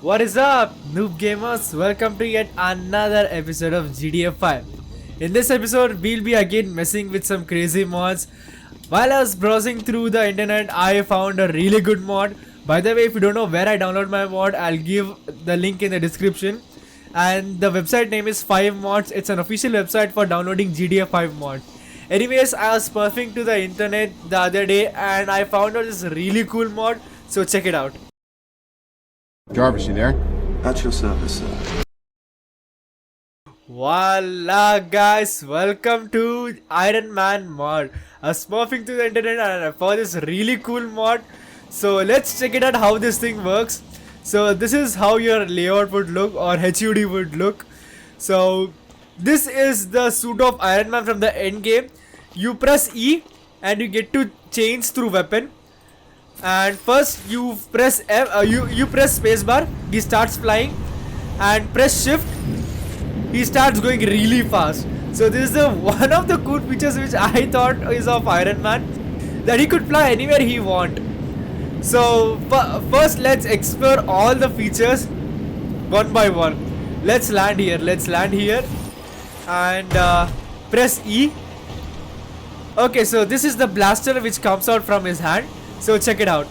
What is up, noob gamers? Welcome to yet another episode of GTA 5. In this episode, we'll be again messing with some crazy mods. While I was browsing through the internet, I found a really good mod. By the way, if you don't know where I download my mod, I'll give the link in the description. And the website name is 5mods. It's an official website for downloading GTA 5 mod. Anyways, I was surfing to the internet the other day and I found out this really cool mod. So check it out. Jarvis, you there? At your service, sir. Voila guys, welcome to Iron Man mod. I was surfing to the internet and I found this really cool mod. So let's check it out how this thing works. So this is how your layout would look or HUD would look. So this is the suit of Iron Man from the end game. You press E and you get to change through weapon. And first you press F, you press spacebar, he starts flying, and press shift, he starts going really fast. So this is the one of the cool features which I thought is of Iron Man, that he could fly anywhere he want. So first let's explore all the features one by one. Let's land here and press E. Okay, so this is the blaster which comes out from his hand. So check it out.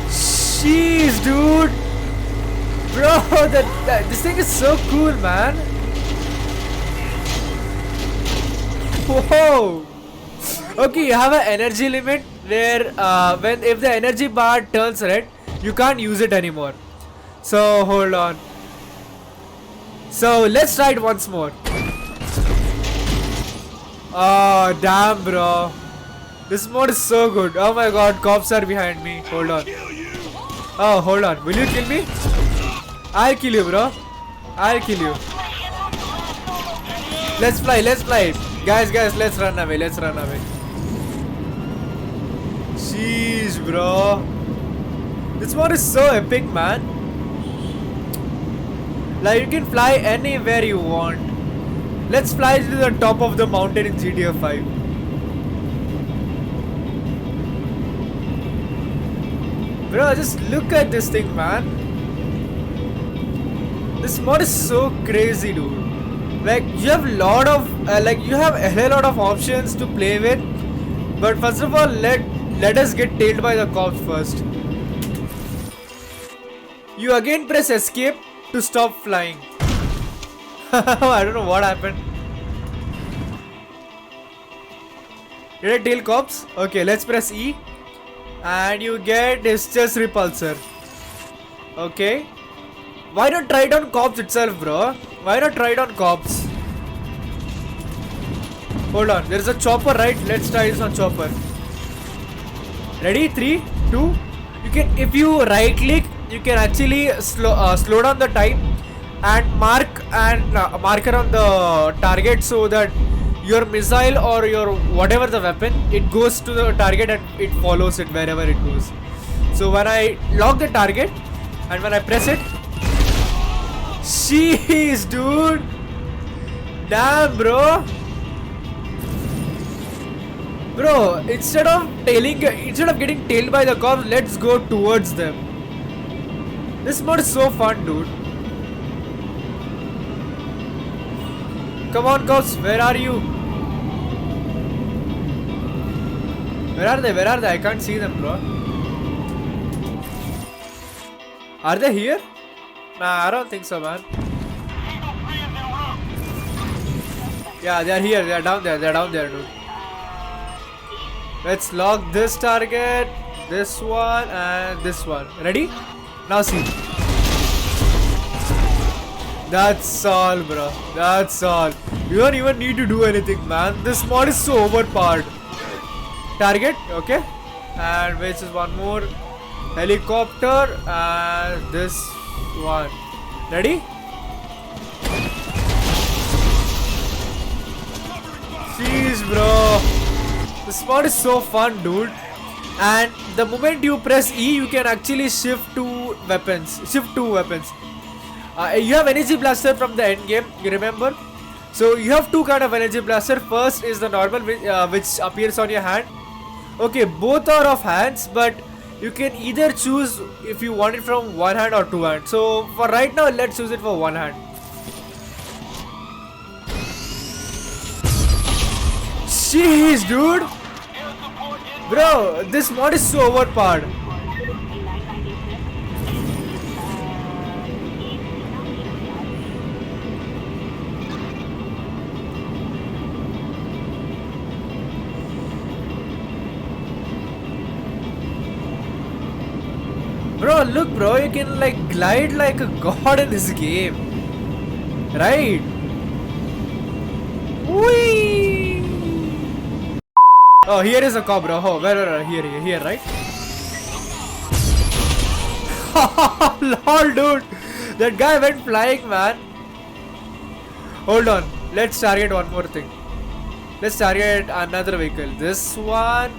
Jeez, dude. Bro, this thing is so cool, man. Whoa. Okay, you have an energy limit where if the energy bar turns red, you can't use it anymore. So hold on. So let's try it once more. Oh damn, bro. This mod is so good. Oh my god, cops are behind me. Hold on. Oh, hold on. Will you kill me? I'll kill you, bro. I'll kill you. Let's fly. Guys, let's run away. Jeez, bro. This mod is so epic, man. Like, you can fly anywhere you want. Let's fly to the top of the mountain in GTA 5. Bro, just look at this thing, man. This mod is so crazy, dude. Like, you have you have a hell lot of options to play with. But first of all, let us get tailed by the cops first. You again press escape to stop flying. I don't know what happened. Did I tail cops? Okay, let's press E. And you get Distress Repulsor. Okay. Why not try it on cops itself, bro? Why not try it on cops? Hold on, there's a chopper, right? Let's try this on chopper. Ready? 3, 2. You can, if you right click, you can actually slow down the time and marker on the target so that your missile or your whatever the weapon, it goes to the target and it follows it wherever it goes. So when I lock the target and when I press it, jeez, dude. Damn, bro. Bro, instead of getting tailed by the cops, let's go towards them. This mod is so fun, dude. Come on, cops, where are you? Where are they? I can't see them, bro. Are they here? Nah, I don't think so, man. Yeah, they are here. They are down there, dude. Let's lock this target, this one, and this one. Ready? Now see. That's all, bro. That's all. You don't even need to do anything, man. This mod is so overpowered. Target, okay. And which is one more. Helicopter and this one. Ready? Jeez, bro. This mod is so fun, dude. And the moment you press E, you can actually shift to weapons. You have energy blaster from the end game, you remember? So you have two kind of energy blaster. First is the normal which appears on your hand. Okay, both are of hands, but you can either choose if you want it from one hand or two hands. So for right now, let's choose it for one hand. Jeez, dude! Bro, this mod is so overpowered. Bro, look bro, you can like glide like a god in this game. Right? Whee! Oh, here is a cop bro. Oh, where, here, right? Lol, dude. That guy went flying, man. Hold on. Let's target one more thing. Let's target another vehicle. This one.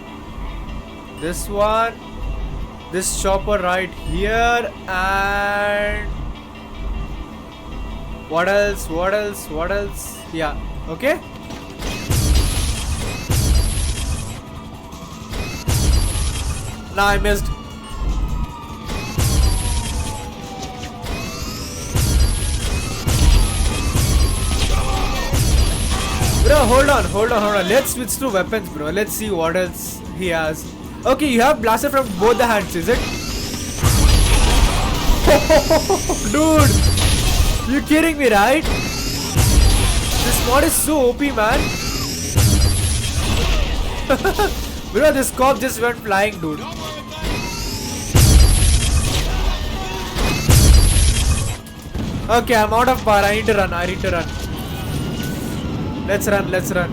This chopper right here, and what else? Yeah, okay. Nah, I missed. Bro, hold on. Let's switch to weapons, bro. Let's see what else he has. Okay, you have blaster from both the hands, is it? Dude, you kidding me, right? This mod is so OP, man. Bro, this cop just went flying, dude. Okay, I'm out of power. I need to run. Let's run.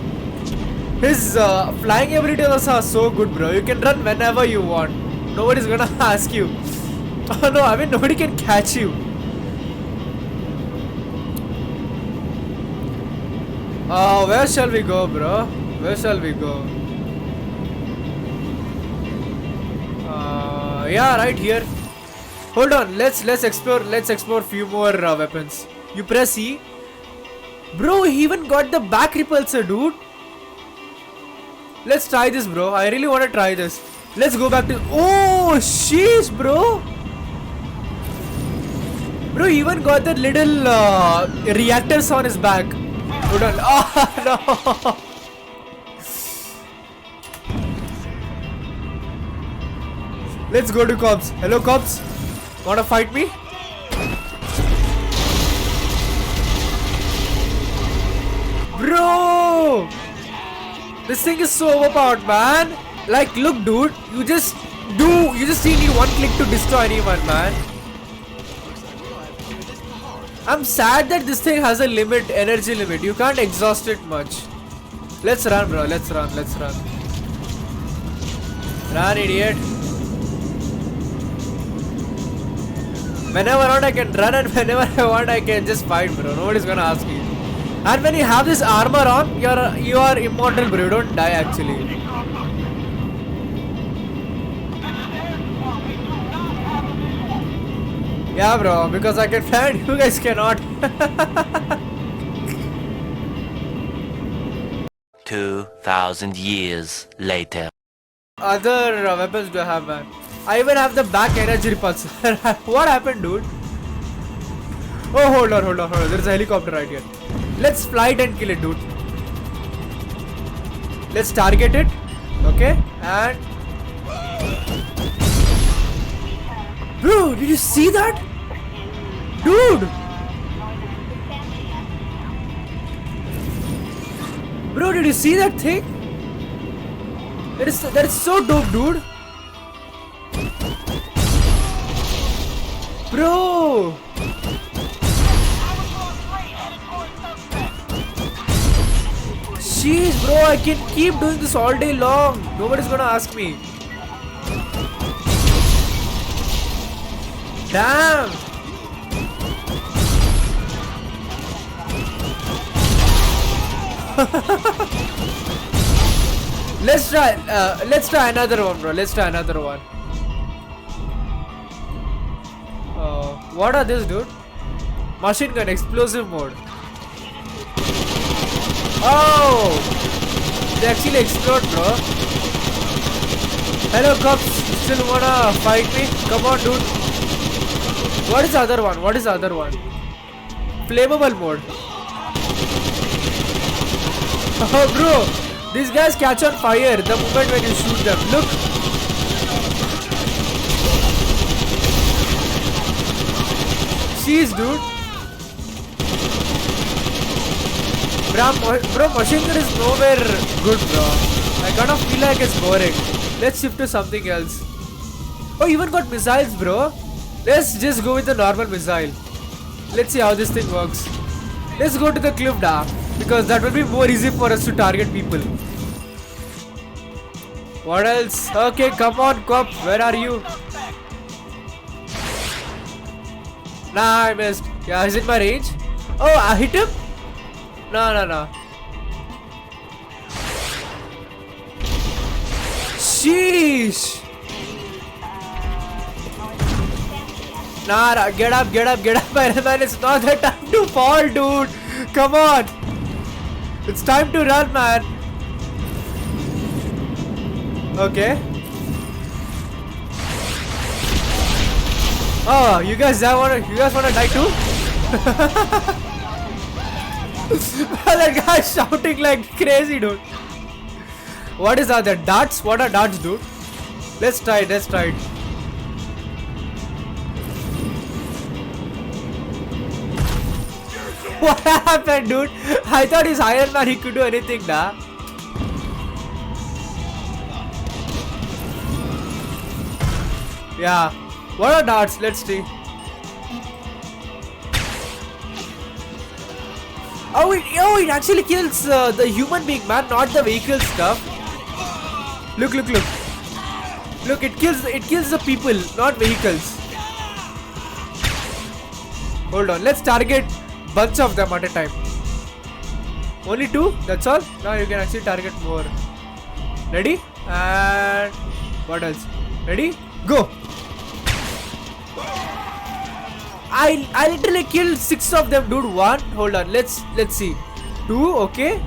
His flying abilities are so good, bro. You can run whenever you want. Nobody's gonna ask you. Oh no, I mean nobody can catch you. Where shall we go, bro? Yeah, right here. Hold on, let's explore few more weapons. You press E. Bro, he even got the back repulsor, dude. Let's try this, bro. I really want to try this. Let's go back to... Oh, sheesh, bro. Bro, he even got that little reactors on his back. Hold on. Oh, no. Let's go to cops. Hello, cops. Wanna fight me? Bro! This thing is so overpowered, man. Like, look, dude. You just need one click to destroy anyone, man. I'm sad that this thing has a limit, energy limit. You can't exhaust it much. Let's run, bro. Let's run. Run, idiot. Whenever I want, I can run, and whenever I want, I can just fight, bro. Nobody's gonna ask you. And when you have this armor on, you are immortal, bro. You don't die, actually. Yeah, bro. Because I can fly, and you guys cannot. 2,000 years later. Other weapons do I have, man? I even have the back energy repulsor. What happened, dude? Oh, hold on. There's a helicopter right here. Let's fly it and kill it, dude. Let's target it. Okay. And... Bro, did you see that? Dude! Bro, did you see that thing? That is so dope, dude. Bro! Jeez, bro, I can keep doing this all day long. Nobody's gonna ask me. Damn! Let's try another one, bro. What are these, dude? Machine gun, explosive mode. Oh! They actually explode, bro. Hello, cops. Still wanna fight me? Come on, dude. What is the other one? What is the other one? Flammable mode. Oh, bro. These guys catch on fire the moment when you shoot them. Look. Jeez, dude. Bro, machine gun is nowhere good, bro. I kind of feel like it's boring. Let's shift to something else. Oh, even got missiles, bro. Let's just go with the normal missile. Let's see how this thing works. Let's go to the cliff dam, because that will be more easy for us to target people. What else? Okay, come on, cop. Where are you? Nah, I missed. Yeah, is it my range? Oh, I hit him? No. Sheesh. Nah, get up, Iron Man. It's not the time to fall, dude. Come on. It's time to run, man. Okay. Oh, you guys wanna die too? That guy's shouting like crazy, dude. What is that? Darts? What are darts, dude? Let's try it. What happened, dude? I thought he's Iron Man, he could do anything, nah. Yeah. What are darts? Let's see. Oh, it actually kills the human being, man, not the vehicle stuff. Look. Look, it kills the people, not vehicles. Hold on, let's target bunch of them at a time. Only 2? That's all? Now you can actually target more. Ready? And what else? Ready? Go! I literally killed 6 of them, dude. 1. Hold on. Let's see. 2. Okay.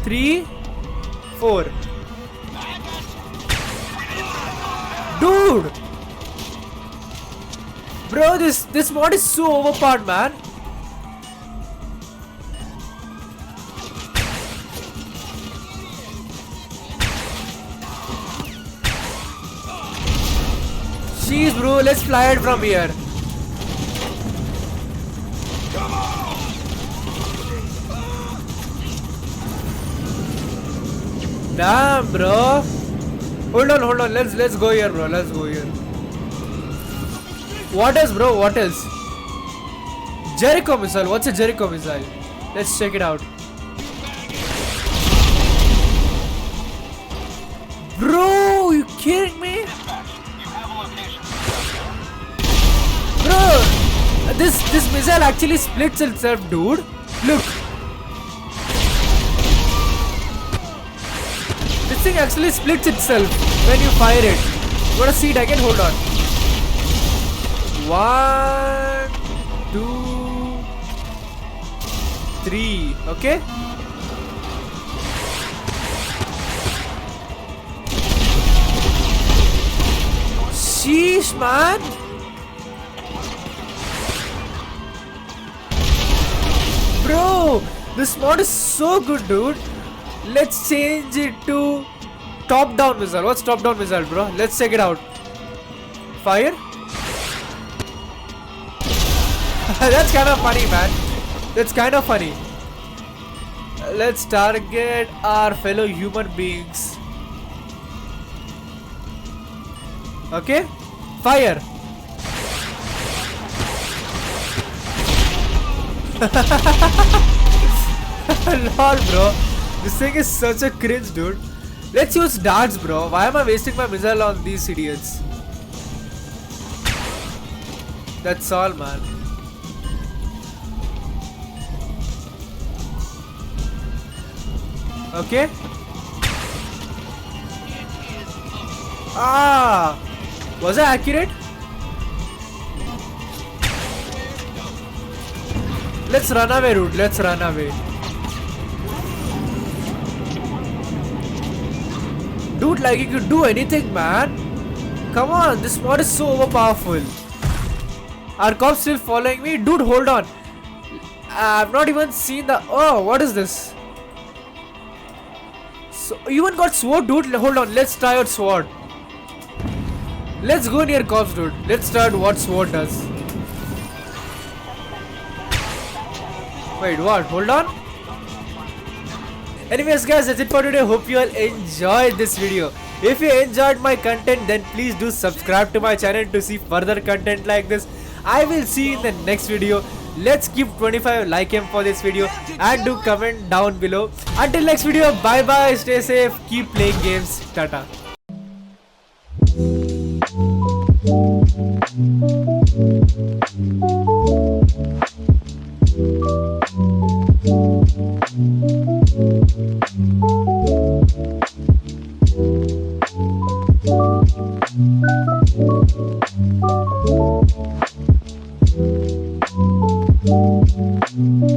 3. 4. Dude. Bro, this mod is so overpowered, man. Jeez, bro. Let's fly it from here. Damn, bro. Hold on. Let's go here, bro. Let's go here. What else, bro? What else? Jericho missile. What's a Jericho missile? Let's check it out. Bro, you kidding me? Bro, this missile actually splits itself, dude. Look. This thing actually splits itself when you fire it. You wanna see it again? Hold on. 1, 2, 3. Okay. Sheesh, man. Bro, this mod is so good, dude. Let's change it to top-down missile. What's top-down missile, bro? Let's check it out. Fire. That's kind of funny, man. That's kind of funny. Let's target our fellow human beings. Okay. Fire. Lol, bro. This thing is such a cringe, dude. Let's use darts, bro. Why am I wasting my missile on these idiots? That's all, man. Okay. Ah, was I accurate? Let's run away, dude. Let's run away. dude, like you could do anything, man. Come on, this mod is so overpowerful. Are cops still following me? Dude, hold on. I've not even seen the... Oh, what is this? So, you even got sword, dude. Hold on, let's try out sword. Let's go near cops, dude. Let's try out what sword does. Wait, what? Hold on. Anyways guys, that's it for today. Hope you all enjoyed this video. If you enjoyed my content, then please do subscribe to my channel to see further content like this. I will see you in the next video. Let's keep 25 like him for this video and do comment down below. Until next video, bye bye, stay safe, keep playing games, tata. Thank you.